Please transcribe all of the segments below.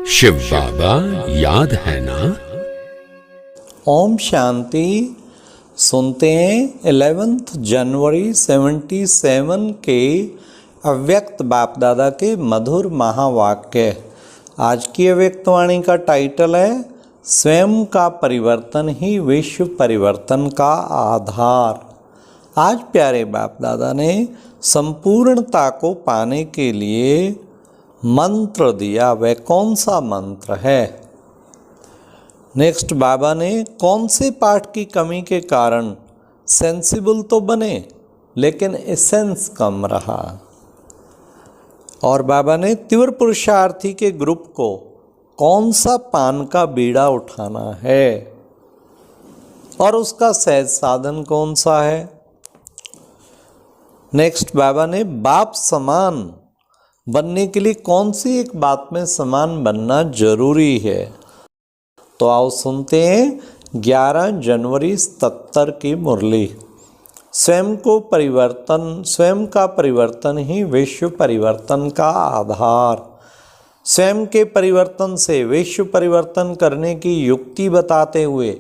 शिव बाबा याद है ना। ओम शांति। सुनते हैं 11 जनवरी 77 के अव्यक्त बाप दादा के मधुर महावाक्य। आज की अव्यक्त वाणी का टाइटल है स्वयं का परिवर्तन ही विश्व परिवर्तन का आधार। आज प्यारे बाप दादा ने संपूर्णता को पाने के लिए मंत्र दिया। वह कौन सा मंत्र है? नेक्स्ट, बाबा ने कौन से पाठ की कमी के कारण सेंसिबल तो बने लेकिन एसेंस कम रहा। और बाबा ने तीव्र पुरुषार्थी के ग्रुप को कौन सा पान का बीड़ा उठाना है और उसका सहज साधन कौन सा है। नेक्स्ट, बाबा ने बाप समान बनने के लिए कौन सी एक बात में समान बनना जरूरी है। तो आओ सुनते हैं 11 जनवरी 77 की मुरली। स्वयं का परिवर्तन ही विश्व परिवर्तन का आधार। स्वयं के परिवर्तन से विश्व परिवर्तन करने की युक्ति बताते हुए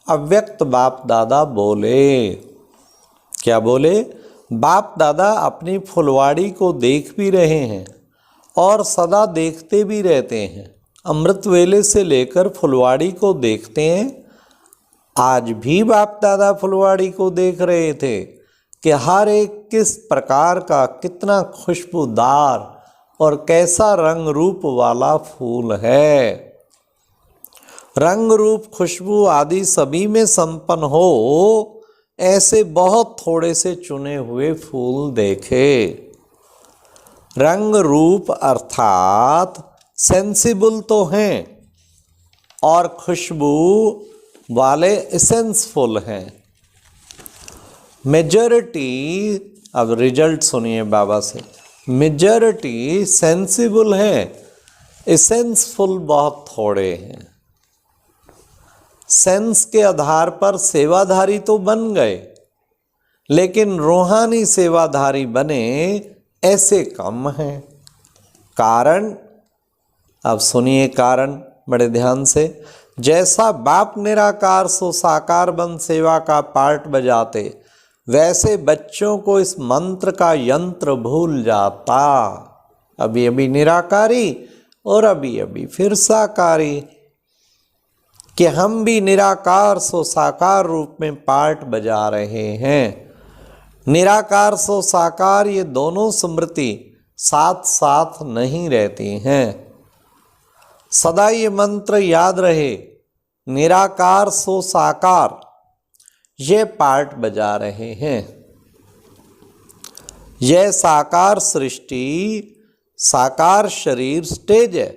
अव्यक्त बाप दादा बोले। क्या बोले? बाप दादा अपनी फुलवाड़ी को देख भी रहे हैं और सदा देखते भी रहते हैं। अमृत वेले से लेकर फुलवाड़ी को देखते हैं। आज भी बाप दादा फुलवाड़ी को देख रहे थे कि हर एक किस प्रकार का, कितना खुशबूदार और कैसा रंग रूप वाला फूल है। रंग रूप खुशबू आदि सभी में संपन्न हो ऐसे बहुत थोड़े से चुने हुए फूल देखे। रंग रूप अर्थात सेंसिबल तो हैं और खुशबू वाले एसेंसफुल हैं। मेजॉरिटी, अब रिजल्ट सुनिए बाबा से, मेजॉरिटी सेंसिबल हैं, एसेंसफुल बहुत थोड़े हैं। सेंस के आधार पर सेवाधारी तो बन गए लेकिन रूहानी सेवाधारी बने ऐसे कम हैं। कारण, अब सुनिए कारण बड़े ध्यान से। जैसा बाप निराकार सो साकार बन सेवा का पार्ट बजाते, वैसे बच्चों को इस मंत्र का यंत्र भूल जाता। अभी अभी निराकारी और अभी अभी फिर साकारी, कि हम भी निराकार सो साकार रूप में पार्ट बजा रहे हैं। निराकार सो साकार ये दोनों स्मृति साथ साथ नहीं रहती हैं। सदा ये मंत्र याद रहे, निराकार सो साकार ये पार्ट बजा रहे हैं। यह साकार सृष्टि, साकार शरीर स्टेज है।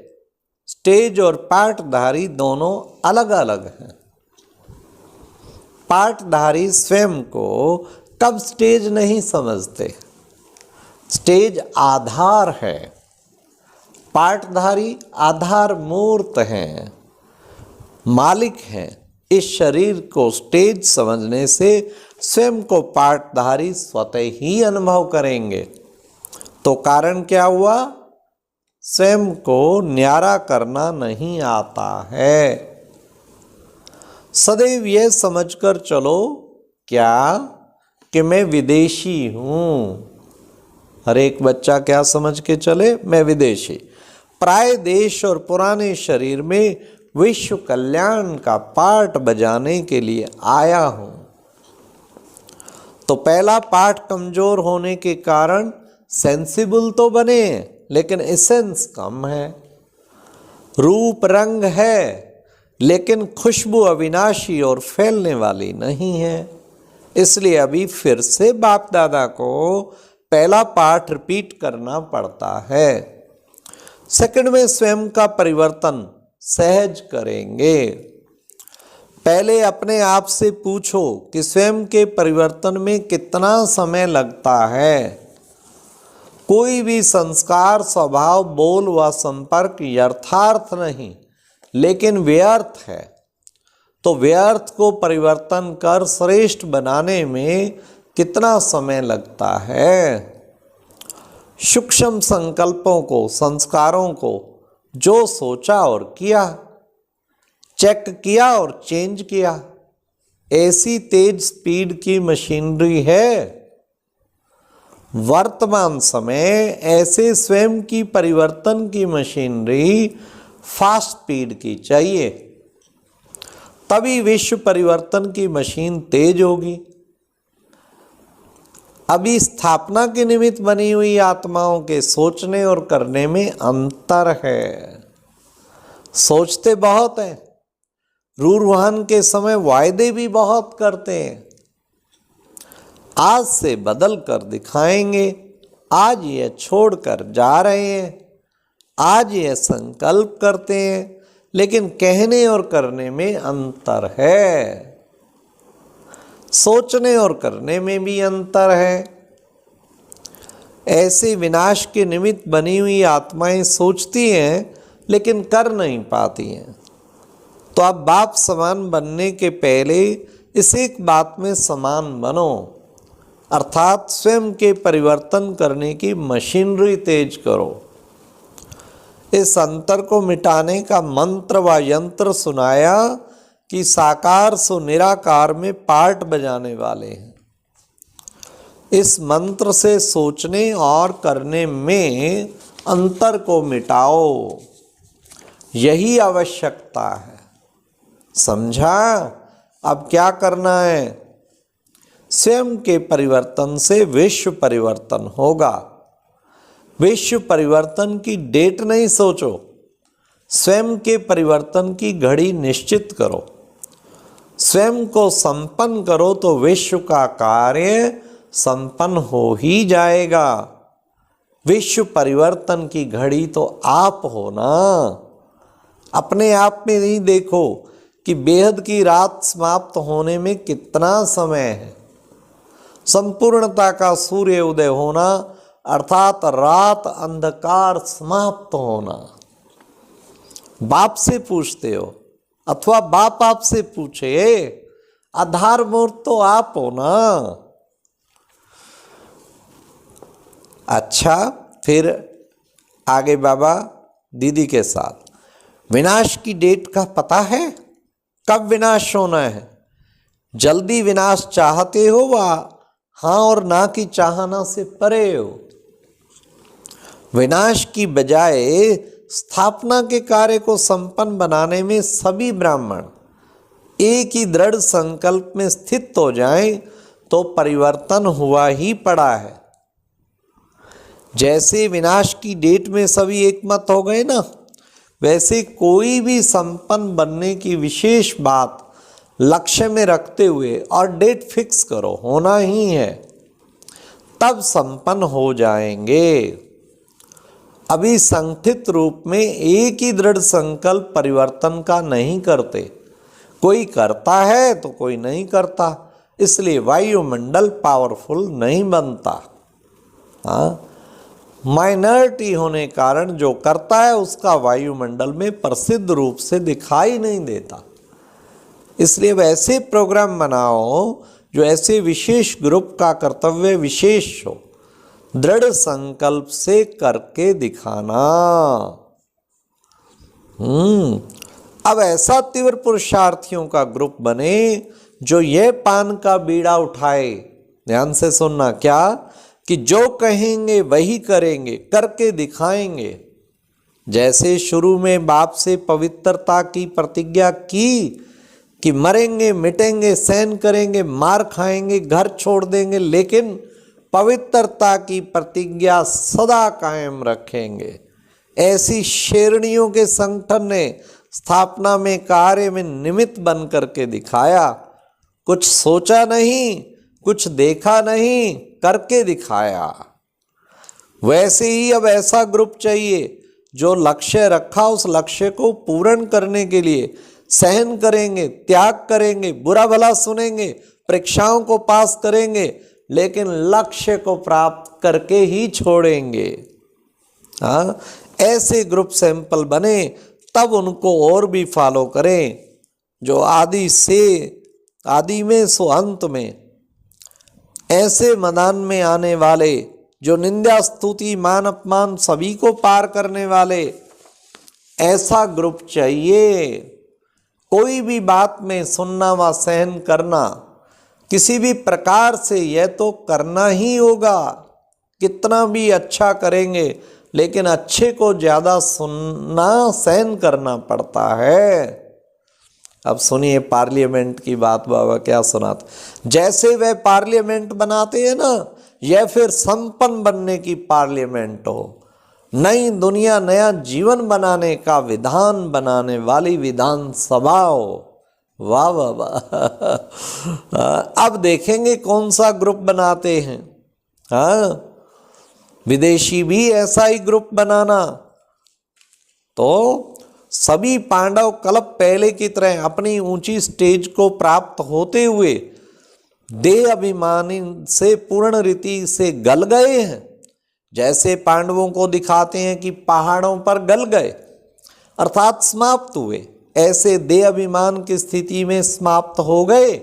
स्टेज और पार्टधारी दोनों अलग अलग हैं। पार्टधारी स्वयं को कब स्टेज नहीं समझते। स्टेज आधार है, पार्टधारी आधार मूर्त हैं, मालिक हैं। इस शरीर को स्टेज समझने से स्वयं को पार्टधारी स्वतः ही अनुभव करेंगे। तो कारण क्या हुआ? स्वयं को न्यारा करना नहीं आता है। सदैव यह समझकर चलो क्या कि मैं विदेशी हूं। हर एक बच्चा क्या समझ के चले? मैं विदेशी। प्राय देश और पुराने शरीर में विश्व कल्याण का पाठ बजाने के लिए आया हूं। तो पहला पाठ कमजोर होने के कारण सेंसिबल तो बने लेकिन एसेंस कम है। रूप रंग है लेकिन खुशबू अविनाशी और फैलने वाली नहीं है। इसलिए अभी फिर से बाप दादा को पहला पाठ रिपीट करना पड़ता है। सेकंड में स्वयं का परिवर्तन सहज करेंगे। पहले अपने आप से पूछो कि स्वयं के परिवर्तन में कितना समय लगता है। कोई भी संस्कार, स्वभाव, बोल व संपर्क यथार्थ नहीं लेकिन व्यर्थ है। तो व्यर्थ को परिवर्तन कर श्रेष्ठ बनाने में कितना समय लगता है। सूक्ष्म संकल्पों को, संस्कारों को जो सोचा और किया, चेक किया और चेंज किया। ऐसी तेज स्पीड की मशीनरी है। वर्तमान समय ऐसे स्वयं की परिवर्तन की मशीनरी फास्ट स्पीड की चाहिए, तभी विश्व परिवर्तन की मशीन तेज होगी। अभी स्थापना के निमित्त बनी हुई आत्माओं के सोचने और करने में अंतर है। सोचते बहुत हैं, रूरवाहन के समय वायदे भी बहुत करते हैं, आज से बदल कर दिखाएंगे, आज ये छोड़कर जा रहे हैं, आज ये संकल्प करते हैं, लेकिन कहने और करने में अंतर है। सोचने और करने में भी अंतर है। ऐसे विनाश के निमित्त बनी हुई आत्माएं सोचती हैं लेकिन कर नहीं पाती हैं। तो आप बाप समान बनने के पहले इस एक बात में समान बनो, अर्थात स्वयं के परिवर्तन करने की मशीनरी तेज करो। इस अंतर को मिटाने का मंत्र व यंत्र सुनाया कि साकार सो निराकार में पार्ट बजाने वाले हैं। इस मंत्र से सोचने और करने में अंतर को मिटाओ, यही आवश्यकता है। समझा? अब क्या करना है? स्वयं के परिवर्तन से विश्व परिवर्तन होगा। विश्व परिवर्तन की डेट नहीं सोचो, स्वयं के परिवर्तन की घड़ी निश्चित करो। स्वयं को संपन्न करो तो विश्व का कार्य संपन्न हो ही जाएगा। विश्व परिवर्तन की घड़ी तो आप हो ना। अपने आप में नहीं देखो कि बेहद की रात समाप्त होने में कितना समय है। संपूर्णता का सूर्य उदय होना अर्थात रात अंधकार समाप्त होना। बाप से पूछते हो अथवा बाप आपसे पूछे, आधार मूर्त तो आप हो ना। अच्छा, फिर आगे बाबा दीदी के साथ विनाश की डेट का पता है? कब विनाश होना है? जल्दी विनाश चाहते हो वा हाँ और ना की चाहना से परे हो? विनाश की बजाय स्थापना के कार्य को संपन्न बनाने में सभी ब्राह्मण एक ही दृढ़ संकल्प में स्थित हो जाएं तो परिवर्तन हुआ ही पड़ा है। जैसे विनाश की डेट में सभी एकमत हो गए ना, वैसे कोई भी संपन्न बनने की विशेष बात लक्ष्य में रखते हुए और डेट फिक्स करो, होना ही है, तब संपन्न हो जाएंगे। अभी संगठित रूप में एक ही दृढ़ संकल्प परिवर्तन का नहीं करते, कोई करता है तो कोई नहीं करता, इसलिए वायुमंडल पावरफुल नहीं बनता। हाँ, माइनॉरिटी होने कारण जो करता है उसका वायुमंडल में प्रसिद्ध रूप से दिखाई नहीं देता। इसलिए वैसे प्रोग्राम बनाओ जो ऐसे विशेष ग्रुप का कर्तव्य विशेष हो, दृढ़ संकल्प से करके दिखाना। अब ऐसा तीव्र पुरुषार्थियों का ग्रुप बने जो ये पान का बीड़ा उठाए। ध्यान से सुनना, क्या कि जो कहेंगे वही करेंगे, करके दिखाएंगे। जैसे शुरू में बाप से पवित्रता की प्रतिज्ञा की कि मरेंगे मिटेंगे, सहन करेंगे, मार खाएंगे, घर छोड़ देंगे, लेकिन पवित्रता की प्रतिज्ञा सदा कायम रखेंगे। ऐसी शेरनियों के संगठन ने स्थापना में कार्य में निमित्त बन करके दिखाया। कुछ सोचा नहीं, कुछ देखा नहीं, करके दिखाया। वैसे ही अब ऐसा ग्रुप चाहिए जो लक्ष्य रखा उस लक्ष्य को पूर्ण करने के लिए सहन करेंगे, त्याग करेंगे, बुरा भला सुनेंगे, परीक्षाओं को पास करेंगे, लेकिन लक्ष्य को प्राप्त करके ही छोड़ेंगे। हाँ, ऐसे ग्रुप सैंपल बने, तब उनको और भी फॉलो करें। जो आदि से आदि में सो अंत में ऐसे मैदान में आने वाले, जो निंदा स्तुति मान अपमान सभी को पार करने वाले, ऐसा ग्रुप चाहिए। कोई भी बात में सुनना व सहन करना, किसी भी प्रकार से यह तो करना ही होगा। कितना भी अच्छा करेंगे लेकिन अच्छे को ज़्यादा सुनना सहन करना पड़ता है। अब सुनिए पार्लियामेंट की बात बाबा क्या सुनाते। जैसे वह पार्लियामेंट बनाते हैं ना, यह फिर संपन्न बनने की पार्लियामेंट हो, नई दुनिया नया जीवन बनाने का विधान बनाने वाली विधानसभा हो। वाह वाह वाह। अब देखेंगे कौन सा ग्रुप बनाते हैं। हाँ, विदेशी भी ऐसा ही ग्रुप बनाना। तो सभी पांडव कल्प पहले की तरह अपनी ऊंची स्टेज को प्राप्त होते हुए देह अभिमानी से पूर्ण रीति से गल गए हैं। जैसे पांडवों को दिखाते हैं कि पहाड़ों पर गल गए अर्थात समाप्त हुए, ऐसे देह अभिमान की स्थिति में समाप्त हो गए।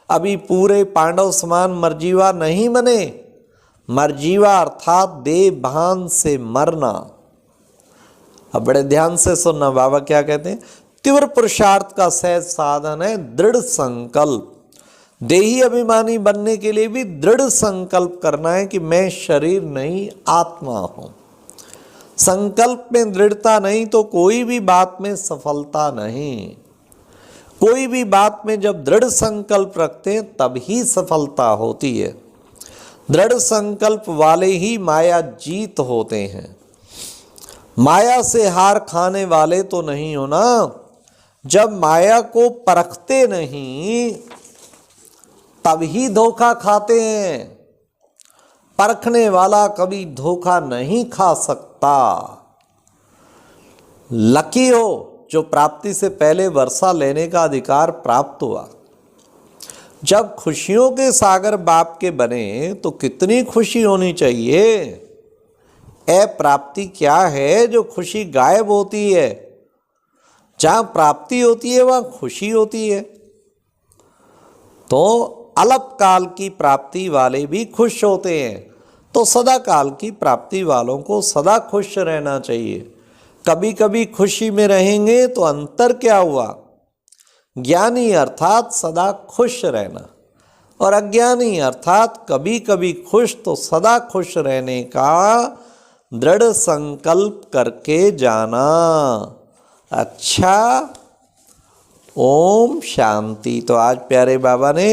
अभी पूरे पांडव समान मर्जीवा नहीं बने। मर्जीवा अर्थात देह भान से मरना। अब बड़े ध्यान से सुनना बाबा क्या कहते हैं। तीव्र पुरुषार्थ का सहज साधन है दृढ़ संकल्प। देही अभिमानी बनने के लिए भी दृढ़ संकल्प करना है कि मैं शरीर नहीं आत्मा हूं। संकल्प में दृढ़ता नहीं तो कोई भी बात में सफलता नहीं। कोई भी बात में जब दृढ़ संकल्प रखते हैं तब ही सफलता होती है। दृढ़ संकल्प वाले ही माया जीत होते हैं। माया से हार खाने वाले तो नहीं हो ना। जब माया को परखते नहीं तब ही धोखा खाते हैं। परखने वाला कभी धोखा नहीं खा सकता। लकी हो जो प्राप्ति से पहले वर्षा लेने का अधिकार प्राप्त हुआ। जब खुशियों के सागर बाप के बने तो कितनी खुशी होनी चाहिए। प्राप्ति क्या है जो खुशी गायब होती है। जहां प्राप्ति होती है वहां खुशी होती है। तो अल्पकाल की प्राप्ति वाले भी खुश होते हैं, तो सदा काल की प्राप्ति वालों को सदा खुश रहना चाहिए। कभी कभी खुशी में रहेंगे तो अंतर क्या हुआ। ज्ञानी अर्थात सदा खुश रहना और अज्ञानी अर्थात कभी कभी खुश तो सदा खुश रहने का दृढ़ संकल्प करके जाना। अच्छा, ओम शांति। तो आज प्यारे बाबा ने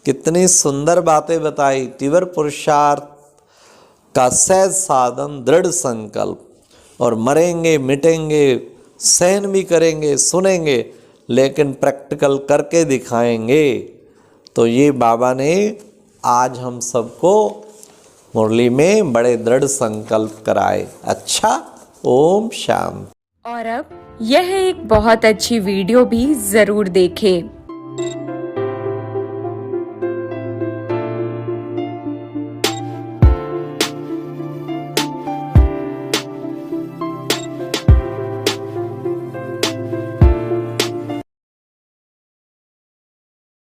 कितनी सुंदर बातें बताई। तीव्र पुरुषार्थ का सहज साधन दृढ़ संकल्प, और मरेंगे मिटेंगे, सहन भी करेंगे, सुनेंगे, लेकिन प्रैक्टिकल करके दिखाएंगे। तो ये बाबा ने आज हम सबको मुरली में बड़े दृढ़ संकल्प कराए। अच्छा, ओम शांति। और अब यह एक बहुत अच्छी वीडियो भी जरूर देखें।